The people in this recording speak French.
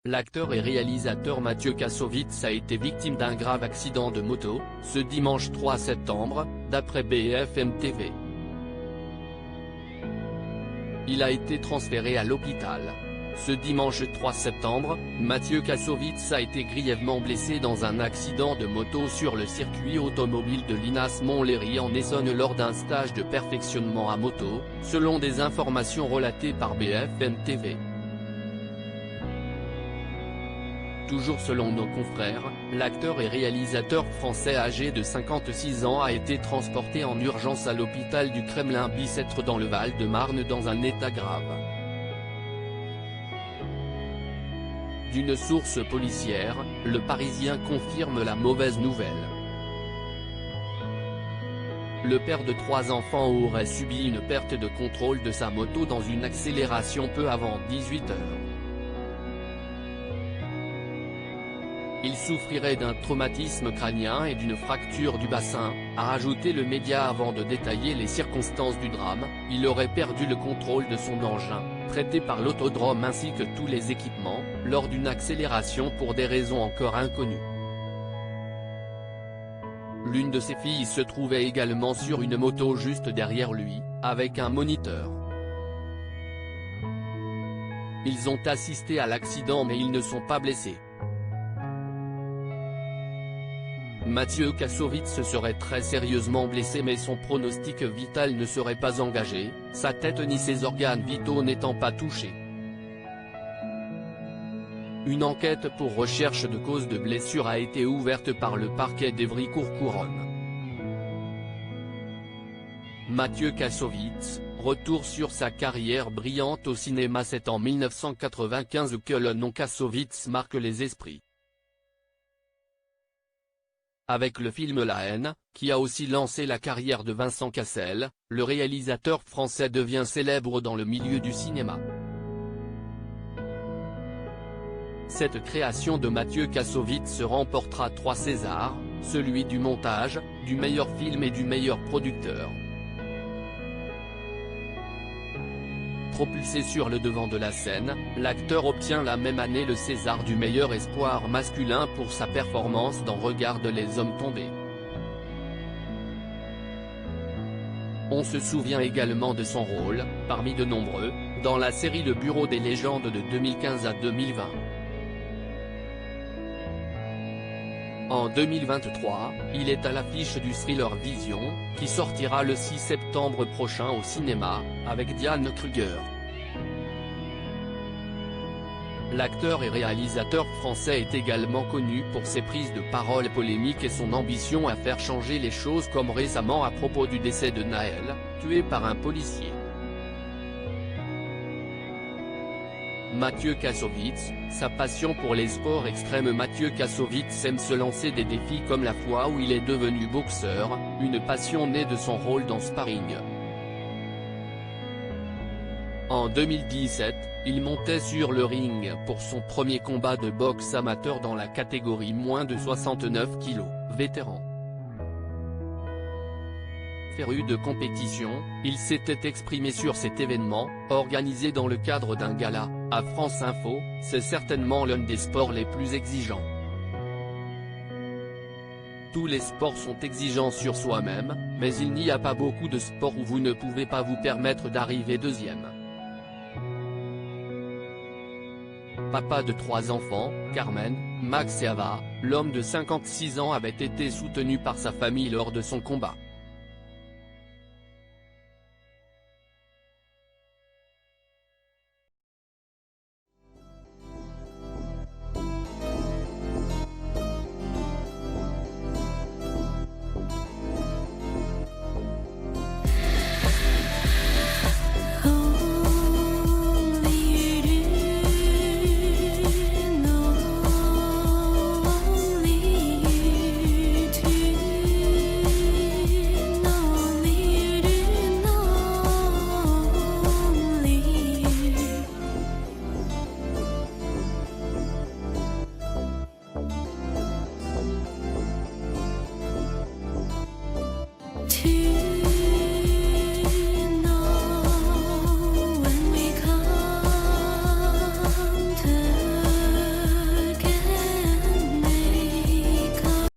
l'acteur et réalisateur Mathieu Kassovitz a été victime d'un grave accident de moto, ce dimanche 3 septembre, d'après BFM TV. Il a été transféré à l'hôpital. Ce dimanche 3 septembre, Mathieu Kassovitz a été grièvement blessé dans un accident de moto sur le circuit automobile de Linas Montlhéry en Essonne lors d'un stage de perfectionnement à moto, selon des informations relatées par BFM TV. Toujours selon nos confrères, l'acteur et réalisateur français âgé de 56 ans a été transporté en urgence à l'hôpital du Kremlin-Bicêtre dans le Val-de-Marne dans un état grave. D'une source policière, Le Parisien confirme la mauvaise nouvelle. Le père de 3 enfants aurait subi une perte de contrôle de sa moto dans une accélération peu avant 18 h. Il souffrirait d'un traumatisme crânien et d'une fracture du bassin, a rajouté le média avant de détailler les circonstances du drame. Il aurait perdu le contrôle de son engin, traité par l'autodrome ainsi que tous les équipements, lors d'une accélération pour des raisons encore inconnues. L'une de ses filles se trouvait également sur une moto juste derrière lui, avec un moniteur. Ils ont assisté à l'accident mais ils ne sont pas blessés. Mathieu Kassovitz serait très sérieusement blessé mais son pronostic vital ne serait pas engagé, sa tête ni ses organes vitaux n'étant pas touchés. Une enquête pour recherche de cause de blessure a été ouverte par le parquet d'Évry-Courcouronnes. Mathieu Kassovitz, retour sur sa carrière brillante au cinéma. C'est en 1995 que le nom Kassovitz marque les esprits. Avec le film La haine, qui a aussi lancé la carrière de Vincent Cassel, le réalisateur français devient célèbre dans le milieu du cinéma. Cette création de Mathieu Kassovitz remportera 3 Césars, celui du montage, du meilleur film et du meilleur producteur. Propulsé sur le devant de la scène, l'acteur obtient la même année le César du meilleur espoir masculin pour sa performance dans Regarde les hommes tombés. On se souvient également de son rôle, parmi de nombreux, dans la série Le Bureau des légendes de 2015 à 2020. En 2023, il est à l'affiche du thriller Vision, qui sortira le 6 septembre prochain au cinéma, avec Diane Kruger. L'acteur et réalisateur français est également connu pour ses prises de parole polémiques et son ambition à faire changer les choses comme récemment à propos du décès de Naël, tué par un policier. Mathieu Kassovitz, sa passion pour les sports extrêmes. Mathieu Kassovitz aime se lancer des défis comme la fois où il est devenu boxeur, une passion née de son rôle dans Sparring. En 2017, il montait sur le ring pour son premier combat de boxe amateur dans la catégorie moins de 69 kg, vétéran. Féru de compétition, il s'était exprimé sur cet événement, organisé dans le cadre d'un gala, à France Info. C'est certainement l'un des sports les plus exigeants. Tous les sports sont exigeants sur soi-même, mais il n'y a pas beaucoup de sports où vous ne pouvez pas vous permettre d'arriver deuxième. Papa de 3 enfants, Carmen, Max et Ava, l'homme de 56 ans avait été soutenu par sa famille lors de son combat.